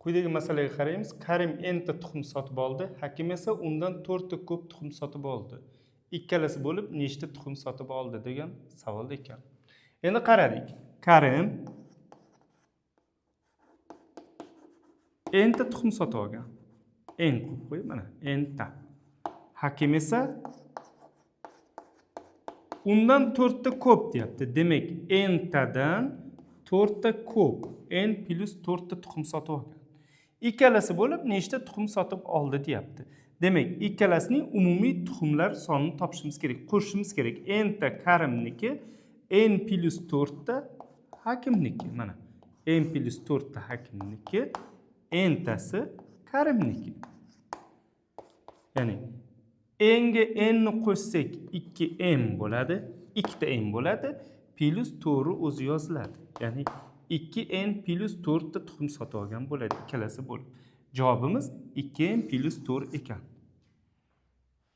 Quyidagi masalaga qaraymiz. Karim enta tuxum sotib oldi, Hakim esa undan 4 ta ko'p tuxum sotib oldi. Ikkalasi bo'lib nechta tuxum sotib oldi degan savol ekan. Endi qaradik. Karim enta tuxum sotib olgan. En qo'yib qo'y, mana enta. Hakim esa undan 4 ta ko'p deyapti. Demak, entadan 4 ta ko'p, n plus 4 ta tuxum sotib olgan. Ikkalasi bo'lib nechta tuxum sotib oldi deyapti. Demak, ikkalasining umumiy tuxumlar sonini topishimiz kerak, qo'shishimiz kerak. Enta Karimniki, n plus 4 ta Hakimniki. Mana n plus 4 ta Hakimniki, entasi Karimniki. Ya'ni n'ga n ni qo'shsak 2n bo'ladi, 2 ta n bo'ladi, plus 4 o'zi yoziladi. Ya'ni 2n plus 4 ta tuxum sotib olgan bo'ladi ikkalasi bo'lib. Javobimiz 2n plus 4 ekan.